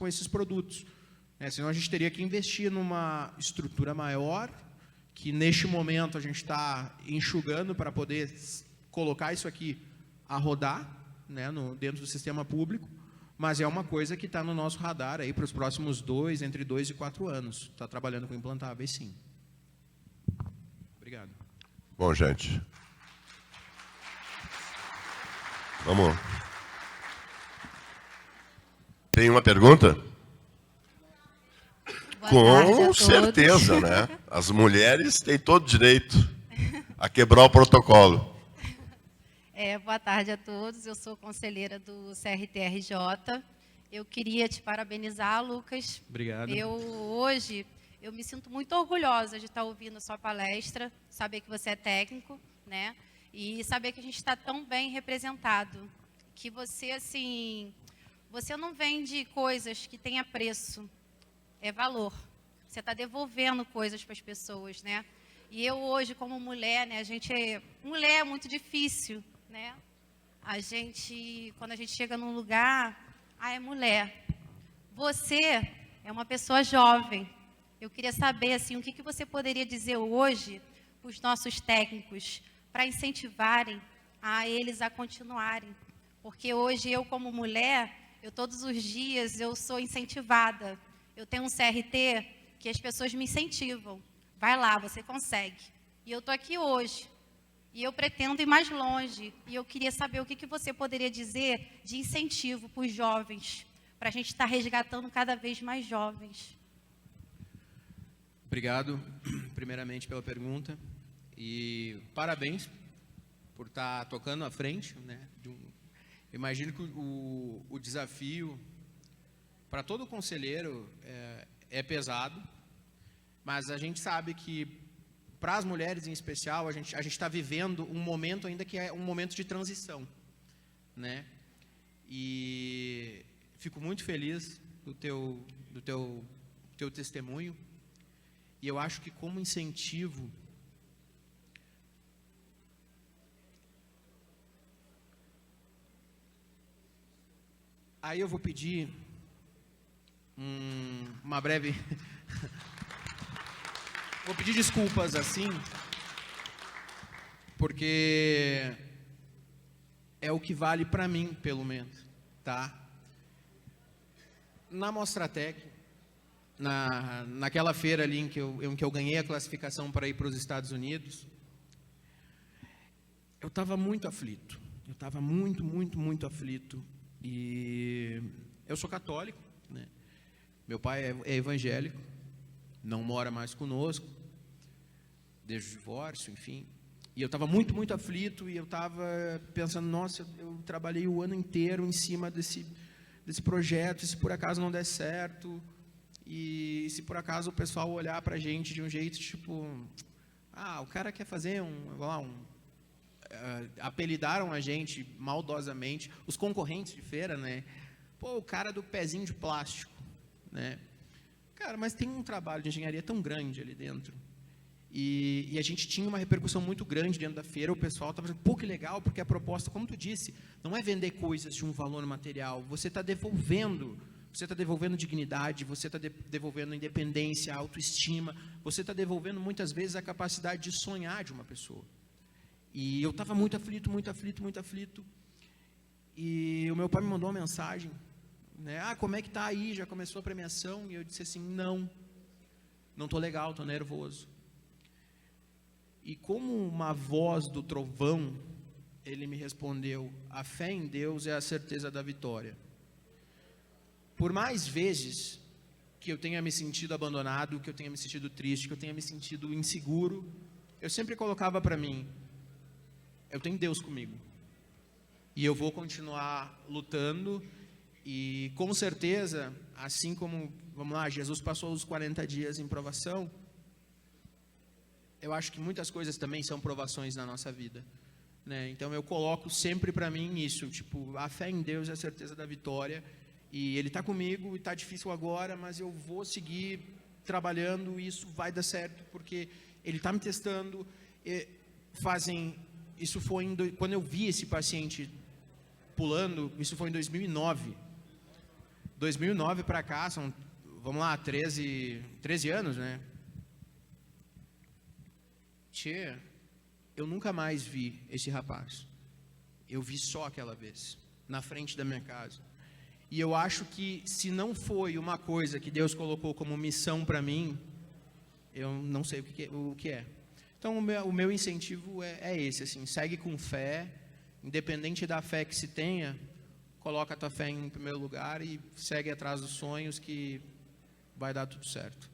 esses produtos. Senão a gente teria que investir numa estrutura maior, que neste momento a gente está enxugando para poder colocar isso aqui a rodar, né, dentro do sistema público, mas é uma coisa que está no nosso radar aí para os próximos entre 2 e 4 anos. Está trabalhando com implantáveis, sim. Obrigado. Bom, gente. Vamos. Tem uma pergunta? Com certeza, né? As mulheres têm todo direito a quebrar o protocolo. Boa tarde a todos. Eu sou conselheira do CRT-RJ. Eu queria te parabenizar, Lucas. Obrigado. Hoje, eu me sinto muito orgulhosa de estar ouvindo a sua palestra, saber que você é técnico, né? E saber que a gente está tão bem representado. Que você, assim, você não vende coisas que tenha preço, é valor. Você está devolvendo coisas para as pessoas, né? E eu hoje, como mulher, né? Mulher é muito difícil, né? Quando a gente chega num lugar, é mulher. Você é uma pessoa jovem. Eu queria saber, assim, o que você poderia dizer hoje para os nossos técnicos, para incentivarem eles a continuarem. Porque hoje eu, como mulher, todos os dias eu sou incentivada. Eu tenho um CRT que as pessoas me incentivam. Vai lá, você consegue. E eu estou aqui hoje, E eu pretendo ir mais longe. E eu queria saber o que você poderia dizer de incentivo para os jovens, para a gente estar resgatando cada vez mais jovens. Obrigado, primeiramente, pela pergunta. E parabéns por estar tocando à frente, né? Imagino que o desafio para todo conselheiro é pesado, mas a gente sabe que, para as mulheres em especial, a gente está vivendo um momento ainda que é um momento de transição, né? E fico muito feliz do teu testemunho, e eu acho que, como incentivo, aí eu vou pedir uma breve... Vou pedir desculpas, assim, porque é o que vale para mim, pelo menos, tá? Na Mostratec, naquela feira ali em que eu ganhei a classificação para ir para os Estados Unidos, eu estava muito aflito. Eu estava muito aflito. E eu sou católico, né? Meu pai é evangélico, não mora mais conosco, desde o divórcio, enfim. E eu estava muito aflito, e eu estava pensando, nossa, eu trabalhei o ano inteiro em cima desse projeto, e se por acaso não der certo, e se por acaso o pessoal olhar para a gente de um jeito tipo, o cara quer fazer apelidaram a gente maldosamente, os concorrentes de feira, né? Pô, o cara do pezinho de plástico, né? Cara, mas tem um trabalho de engenharia tão grande ali dentro. E a gente tinha uma repercussão muito grande dentro da feira. O pessoal estava dizendo, pô, que legal, porque a proposta, como tu disse, não é vender coisas de um valor material. Você está devolvendo dignidade, você está devolvendo independência, autoestima, você está devolvendo muitas vezes a capacidade de sonhar de uma pessoa. E eu estava muito aflito. E o meu pai me mandou uma mensagem, né? Como é que tá aí? Já começou a premiação? E eu disse assim, não estou legal, estou nervoso. E como uma voz do trovão, ele me respondeu, a fé em Deus é a certeza da vitória. Por mais vezes que eu tenha me sentido abandonado, que eu tenha me sentido triste, que eu tenha me sentido inseguro, eu sempre colocava para mim, eu tenho Deus comigo. E eu vou continuar lutando, e com certeza, assim como, vamos lá, Jesus passou os 40 dias em provação, eu acho que muitas coisas também são provações na nossa vida, né? Então eu coloco sempre para mim isso, tipo, a fé em Deus é a certeza da vitória, e Ele está comigo, e está difícil agora, mas eu vou seguir trabalhando, e isso vai dar certo, porque Ele está me testando. Isso foi quando eu vi esse paciente pulando, isso foi em 2009. 2009 para cá, são, vamos lá, 13 anos, né? Tchê, eu nunca mais vi esse rapaz. Eu vi só aquela vez, na frente da minha casa. E eu acho que, se não foi uma coisa que Deus colocou como missão para mim, eu não sei o que é. Então, o meu incentivo é esse, assim, segue com fé, independente da fé que se tenha, coloca a tua fé em primeiro lugar e segue atrás dos sonhos, que vai dar tudo certo.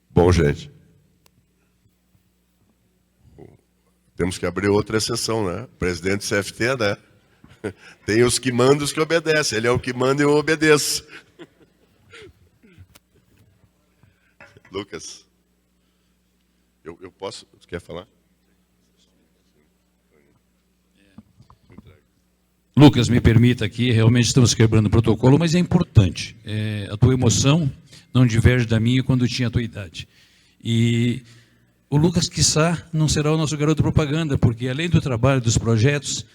Bom, gente, temos que abrir outra sessão, né? Presidente do CFT, né? Tem os que mandam e os que obedecem. Ele é o que manda e eu obedeço. Lucas, eu posso... Você quer falar? Lucas, me permita aqui, realmente estamos quebrando o protocolo, mas é importante. A tua emoção não diverge da minha quando tinha a tua idade. E o Lucas, quiçá, não será o nosso garoto propaganda, porque além do trabalho dos projetos,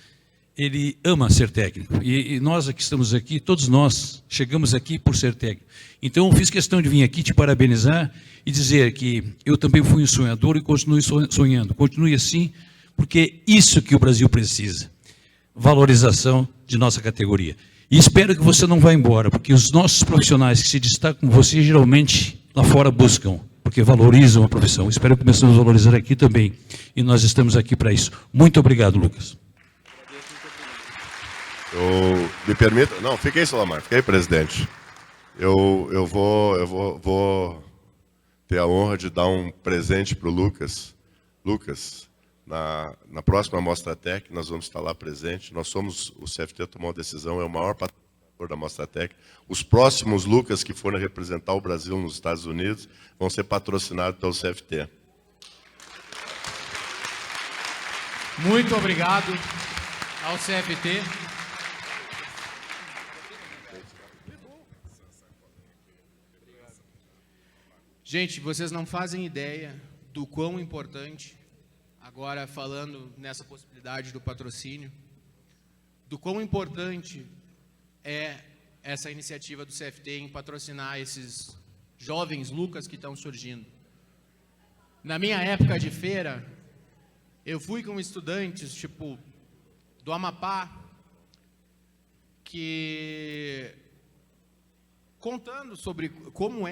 ele ama ser técnico. E nós que estamos aqui, todos nós, chegamos aqui por ser técnico. Então, eu fiz questão de vir aqui te parabenizar e dizer que eu também fui um sonhador e continuo sonhando. Continue assim, porque é isso que o Brasil precisa. Valorização de nossa categoria. E espero que você não vá embora, porque os nossos profissionais que se destacam como você, geralmente, lá fora buscam, porque valorizam a profissão. Espero que comecemos a valorizar aqui também. E nós estamos aqui para isso. Muito obrigado, Lucas. Me permita... Não, fique aí, Solomar. Fique aí, presidente. Eu vou ter a honra de dar um presente para o Lucas. Lucas, na próxima Mostra Tech, nós vamos estar lá presente. Nós somos, o CFT tomou a decisão, é o maior patrocinador da Mostra Tech. Os próximos Lucas que forem representar o Brasil nos Estados Unidos vão ser patrocinados pelo CFT. Muito obrigado ao CFT. Gente, vocês não fazem ideia do quão importante, agora falando nessa possibilidade do patrocínio, do quão importante é essa iniciativa do CFT em patrocinar esses jovens Lucas que estão surgindo. Na minha época de feira, eu fui com estudantes, tipo, do Amapá, que contando sobre como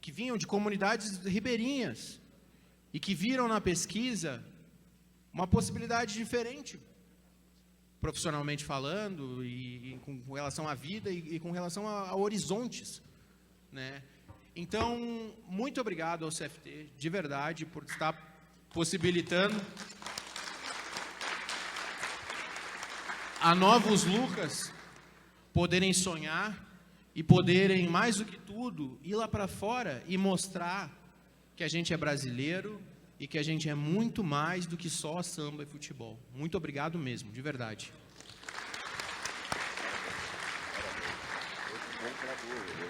que vinham de comunidades ribeirinhas e que viram na pesquisa uma possibilidade diferente, profissionalmente falando, e com relação à vida e com relação a horizontes, né? Então, muito obrigado ao CFT, de verdade, por estar possibilitando a novos Lucas poderem sonhar e poderem, mais do que tudo, ir lá para fora e mostrar que a gente é brasileiro e que a gente é muito mais do que só samba e futebol. Muito obrigado mesmo, de verdade.